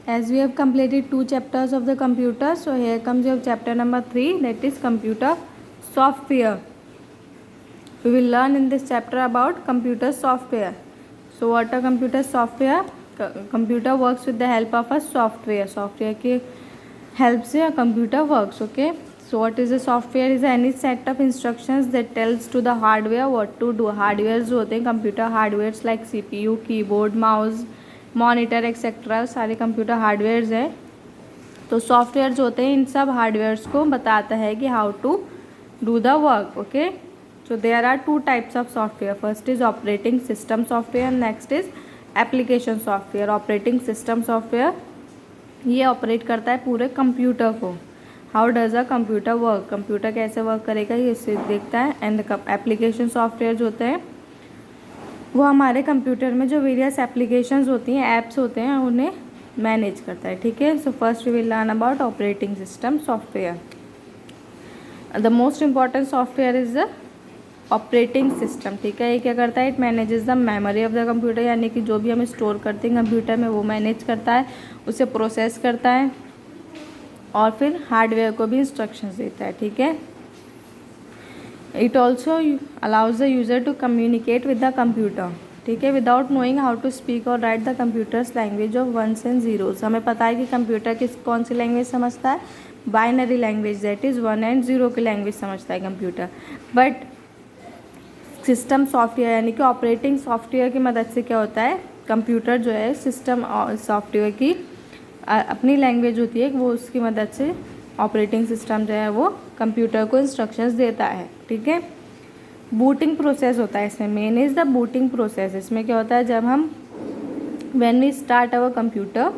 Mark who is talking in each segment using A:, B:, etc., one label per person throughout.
A: as we have completed 2 chapters of the computer, so here comes your chapter number 3, that is computer software. We will learn in this chapter about computer software. So what are computer software? Computer works with the help of a software के help से a computer works. Okay, so what is a software? Is any set of instructions that tells to the hardware what to do. Hardware जो होते हैं computer hardwares like CPU, keyboard, mouse, monitor etcetera, सारे computer hardwares हैं. तो software जो होते हैं इन सब हार्डवेयर्स को बताता है कि how to do the work. Okay, so there are 2 types of software. First is operating system software, next is application software. Operating system software ये ऑपरेट करता है पूरे कंप्यूटर को. How does a computer work, computer कैसे work करेगा ये इससे देखता है. एंड एप्लीकेशन सॉफ्टवेयर जो होते हैं वो हमारे कंप्यूटर में जो वेरियस एप्लीकेशंस होती हैं, ऐप्स होते हैं, उन्हें मैनेज करता है. ठीक है, so first we will learn about operating system software. The most important software is the operating system. ठीक है, ये क्या करता है? It manages the memory of the computer, यानी कि जो भी हम स्टोर करते हैं कंप्यूटर में वो मैनेज करता है, उसे प्रोसेस करता है और फिर हार्डवेयर को भी इंस्ट्रक्शंस देता है. ठीक है, it also allows the user to communicate with the computer. ठीक है, without knowing how to speak or write the computer's language of ones and zeros. हमें पता है कि कंप्यूटर कौन सी लैंग्वेज समझता है? Binary language, that is 1 and 0 की लैंग्वेज समझता है कंप्यूटर. बट सिस्टम सॉफ्टवेयर यानी कि ऑपरेटिंग सॉफ्टवेयर की मदद से क्या होता है? कंप्यूटर जो है सिस्टम सॉफ्टवेयर की अपनी लैंग्वेज होती है, वो उसकी मदद से ऑपरेटिंग सिस्टम जो है वो कंप्यूटर को इंस्ट्रक्शंस देता है. ठीक है, बूटिंग प्रोसेस होता है इसमें. Main is the booting process. इसमें क्या होता है? जब हम when we start our computer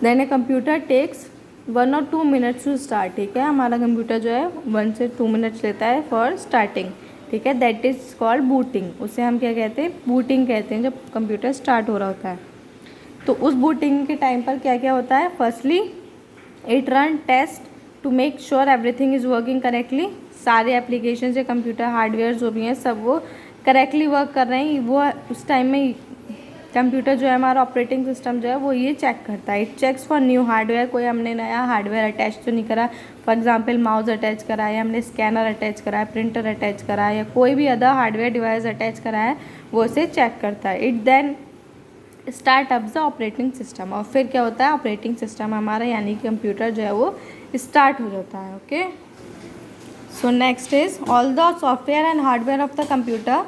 A: then a computer takes 1 or 2 minutes to start. ठीक है, हमारा कंप्यूटर जो है 1 से 2 minutes लेता है फॉर स्टार्टिंग. ठीक है, दैट इज़ कॉल्ड बूटिंग. उसे हम क्या कहते हैं? बूटिंग कहते हैं, जब कंप्यूटर स्टार्ट हो रहा होता है. तो उस बूटिंग के टाइम पर क्या क्या होता है? Firstly it run test to make sure everything is working correctly. सारे एप्लीकेशन या कंप्यूटर हार्डवेयर जो भी हैं सब वो करेक्टली वर्क कर रहे हैं. वो उस टाइम में कंप्यूटर जो है हमारा ऑपरेटिंग सिस्टम जो है वो ये चेक करता है. It checks for new hardware. कोई हमने नया हार्डवेयर अटैच तो नहीं करा, फॉर एग्जांपल माउस अटैच करा है, हमने स्कैनर अटैच करा है, प्रिंटर अटैच करा है, या कोई भी अदर हार्डवेयर डिवाइस अटैच करा है, वो उसे चेक करता है. It then start up the operating system. और फिर क्या होता है? ऑपरेटिंग सिस्टम हमारा यानी कि कंप्यूटर जो है वो स्टार्ट हो जाता है. Okay, so next is all the software and hardware of the computer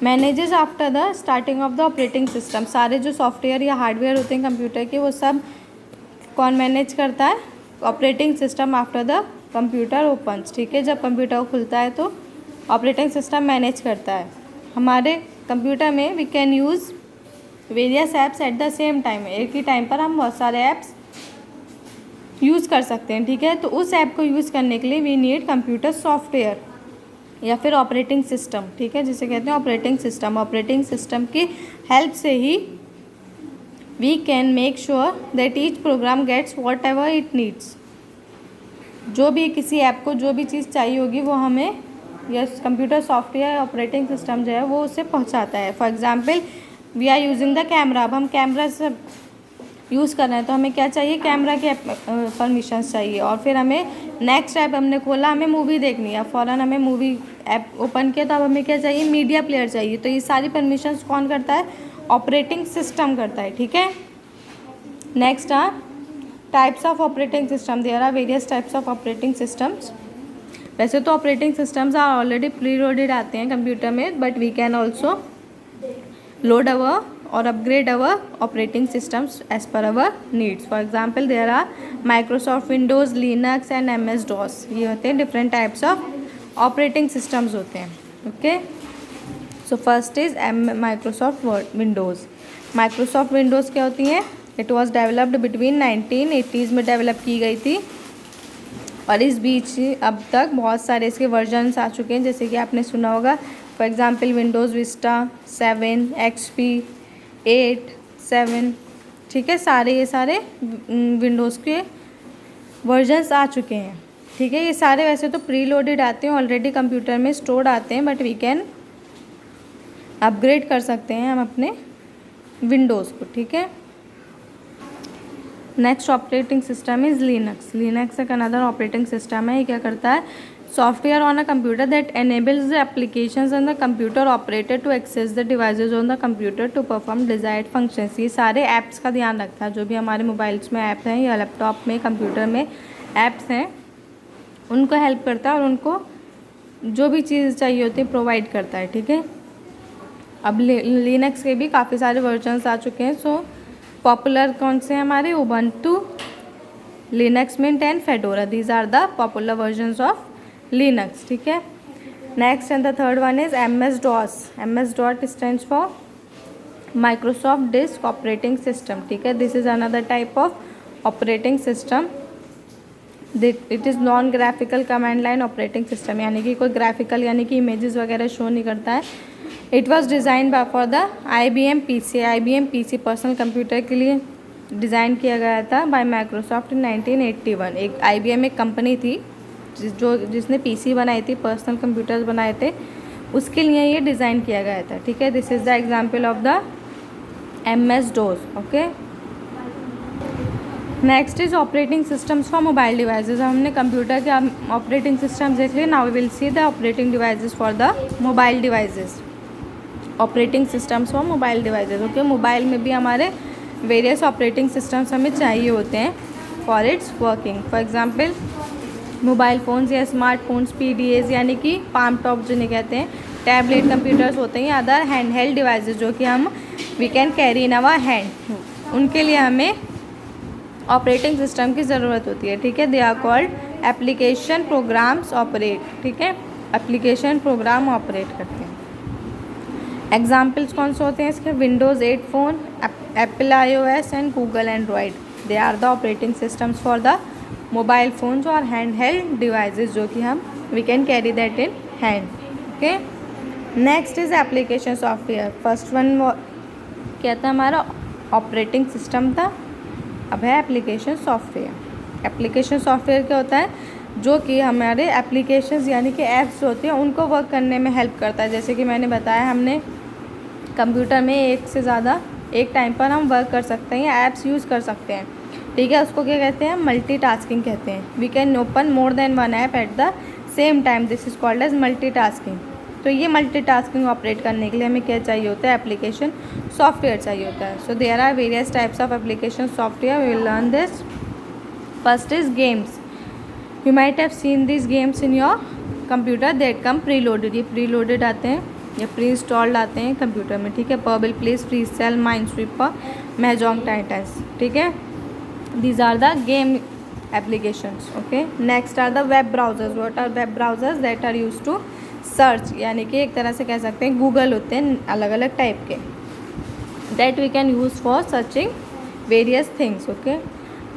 A: manages after the starting of the operating system. सारे जो सॉफ्टवेयर या हार्डवेयर होते हैं कंप्यूटर के वो सब कौन मैनेज करता है? Operating system after the computer opens. ठीक है, जब कंप्यूटर खुलता है तो ऑपरेटिंग सिस्टम मैनेज करता है. हमारे कंप्यूटर में we can use various apps at the same time. एक ही टाइम पर हम बहुत सारे ऐप्स यूज़ कर सकते हैं. ठीक है, तो उस ऐप को यूज़ करने के लिए वी नीड कंप्यूटर सॉफ्टवेयर या फिर ऑपरेटिंग सिस्टम. ठीक है, जिसे कहते हैं ऑपरेटिंग सिस्टम. ऑपरेटिंग सिस्टम की हेल्प से ही we can make sure that each program gets whatever it needs. जो भी किसी ऐप को जो भी चीज़ चाहिए होगी वो हमें या कंप्यूटर सॉफ्टवेयर ऑपरेटिंग सिस्टम जो है वो उसे पहुँचाता है. For example we are using the camera. अब हम कैमरा से यूज़ कर रहे हैं तो हमें क्या चाहिए? कैमरा के परमिशंस चाहिए. और फिर हमें नेक्स्ट ऐप हमने खोला, हमें मूवी देखनी है, फ़ौरन हमें मूवी ऐप ओपन किया तो अब हमें क्या चाहिए? मीडिया प्लेयर चाहिए. तो ये सारी परमिशंस कौन करता है? ऑपरेटिंग सिस्टम करता है. ठीक है, next are types of operating system. There are various types of operating systems. वैसे तो operating systems are already pre loaded आते हैं कंप्यूटर में, but we can also load our or upgrade our operating systems as per our needs. For example, there are Microsoft Windows, Linux and MS DOS. ये होते हैं different types of operating systems होते हैं. Okay, so first is Microsoft Windows. Microsoft Windows क्या होती हैं? It was developed between 1980s में develop की गई थी और इस बीच अब तक बहुत सारे इसके वर्जन्स आ चुके हैं, जैसे कि आपने सुना होगा. For example Windows Vista 7, XP 8, 7. ठीक है, ये सारे विंडोज़ के वर्जन्स आ चुके हैं. ठीक है, ये सारे वैसे तो प्री लोडेड आते हैं, ऑलरेडी कंप्यूटर में स्टोर्ड आते हैं, बट वी कैन अपग्रेड कर सकते हैं हम अपने विंडोज़ को. ठीक है, next operating system is Linux. Linux एक अनदर ऑपरेटिंग सिस्टम है। ये क्या करता है? Software on a computer that enables the applications on the computer operator to access the devices on the computer to perform desired functions. ये सारे apps का ध्यान रखता है। जो भी हमारे मोबाइल्स में ऐप हैं या लैपटॉप में, कंप्यूटर में ऐप्स हैं, उनको हेल्प करता है और उनको जो भी चीज़ चाहिए होती है प्रोवाइड करता है। ठीक है। अब लिनक्स के भी काफ़ी सारे वर्जन्स आ चुके हैं। सो पॉपुलर कौन से हैं हमारे? Ubuntu, Linux Mint and Fedora. These are the popular versions of Linux. ठीक है। Next and the third one is MS DOS। MS DOS stands for Microsoft disk operating system. ठीक है। This is another type of operating system. It is non graphical command line operating system, यानी कि कोई graphical यानी कि images वगैरह show नहीं करता है। It was design for the IBM PC। IBM PC personal computer के लिए डिज़ाइन किया गया था बाय माइक्रोसॉफ्ट इन 1981। एक IBM एक कंपनी थी जिसने PC बनाई थी, पर्सनल कंप्यूटर्स बनाए थे, उसके लिए ये डिज़ाइन किया गया था। ठीक है। This is the example of the MS DOS। Okay. Next is operating systems for mobile devices. हमने कंप्यूटर के ऑपरेटिंग सिस्टम देख लिए। Now we will see the operating devices for the mobile devices. Operating systems for mobile devices. Okay. Mobile में भी हमारे various operating systems हमें चाहिए होते हैं for its working. For example mobile phones या स्मार्टफोन्स, PDAs यानी कि पाम टॉप जिन्हें कहते हैं, टैबलेट कंप्यूटर्स होते हैं, या अदर हैंड हेल्ड डिवाइसेस जो कि हम we can carry in our hand, उनके लिए हमें ऑपरेटिंग सिस्टम की ज़रूरत होती है। ठीक है। They are called application programs operate. ठीक है। एप्लीकेशन प्रोग्राम ऑपरेट करते हैं। एग्जाम्पल्स कौन से होते हैं इसके? Windows 8 phone, Apple iOS and Google Android. They are the operating systems for the mobile phones और हैंड हेल्ड डिवाइसेस जो कि हम we can carry that in hand. Okay. Next is application software. First one क्या था हमारा? Operating system था। अब है एप्लीकेशन सॉफ्टवेयर। एप्लीकेशन सॉफ्टवेयर क्या होता है? जो कि हमारे एप्लीकेशंस यानी कि ऐप्स होते हैं उनको वर्क करने में हेल्प करता है। जैसे कि मैंने बताया, हमने कंप्यूटर में एक से ज़्यादा एक टाइम पर हम वर्क कर सकते हैं या ऐप्स यूज़ कर सकते हैं। ठीक है। उसको क्या कहते हैं? मल्टीटास्किंग कहते हैं। We can open more than one app at the same time. This is called as multitasking. तो ये मल्टीटास्किंग ऑपरेट करने के लिए हमें क्या चाहिए होता है? एप्लीकेशन सॉफ्टवेयर चाहिए होता है। So there are various types of application software. We will learn this. First is games. You might have seen this games in your computer that come pre loaded. ये प्री लोडेड आते हैं या pre installed आते हैं computer में। ठीक है। Purble place, free cell, minesweeper, mahjong titans. ठीक है। These are the game applications. Okay. Next are the web browsers. What are web browsers? That are used to search, यानी कि एक तरह से कह सकते हैं गूगल होते हैं अलग अलग टाइप के, that we can use for searching various things. Okay.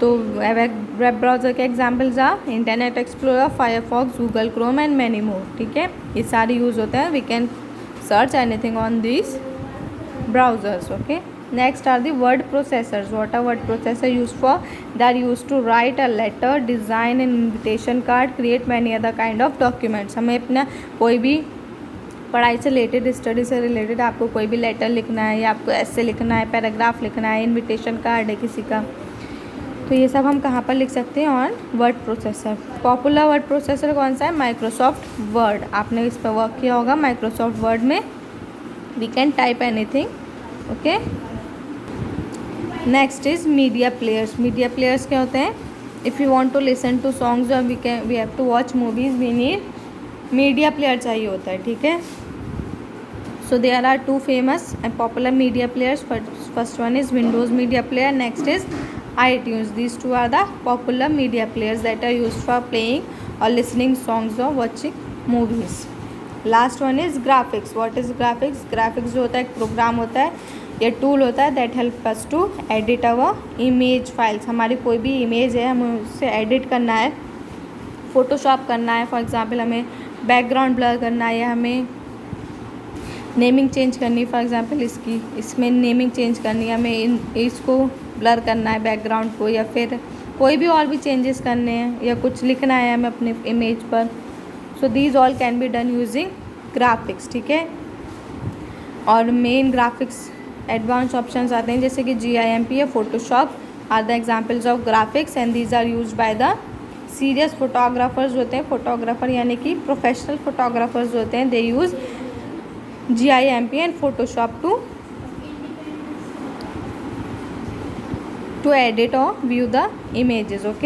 A: तो वेब ब्राउज़र के examples are Internet Explorer, Firefox, Google Chrome and many more. ठीक है। ये सारे यूज़ होते हैं। We can search anything on this browsers. Okay. Next are the word processors. What are word processor used for? They are used to write a letter, design an invitation card, create many other kind of documents. हमें अपना कोई भी पढ़ाई से related, study से related आपको कोई भी लेटर लिखना है या आपको ऐसे लिखना है, पैराग्राफ लिखना है, इनविटेशन कार्ड है किसी का, तो ये सब हम कहाँ पर लिख सकते हैं? On word processor. Popular word processor कौन सा है? Microsoft Word. आपने इस पर वर्क किया होगा। माइक्रोसॉफ्ट वर्ड में we can type anything. Okay. Next is media players. Media players क्या होते हैं? If you want to listen to songs और we have to watch movies, we need media player चाहिए होता है। ठीक है। So there are two famous and popular media players. First one is Windows media player, next is iTunes. These two are the popular media players that are used for playing or listening songs or watching movies. Last one is graphics. What is graphics? Graphics जो होता है एक programme होता है, ये tool होता है that help us to edit our image files. हमारी कोई भी इमेज है, हमें उससे एडिट करना है, फ़ोटोशॉप करना है, फॉर एग्जांपल हमें बैकग्राउंड ब्लर करना है या हमें नेमिंग चेंज करनी है, फॉर एग्जांपल इसमें नेमिंग चेंज करनी है, हमें इसको ब्लर करना है बैकग्राउंड को, या फिर कोई भी और भी चेंजेस करने हैं या कुछ लिखना है हमें अपने इमेज पर। So these all can be done using graphics. ठीक है। और मेन ग्राफिक्स एडवांस ऑप्शंस आते हैं जैसे कि GIMP या Photoshop are the examples of graphics and these are use by the serious photographers होते हैं, फोटोग्राफर यानी कि प्रोफेशनल फोटोग्राफर्स होते हैं, they use GIMP and Photoshop to edit or view the images. Okay.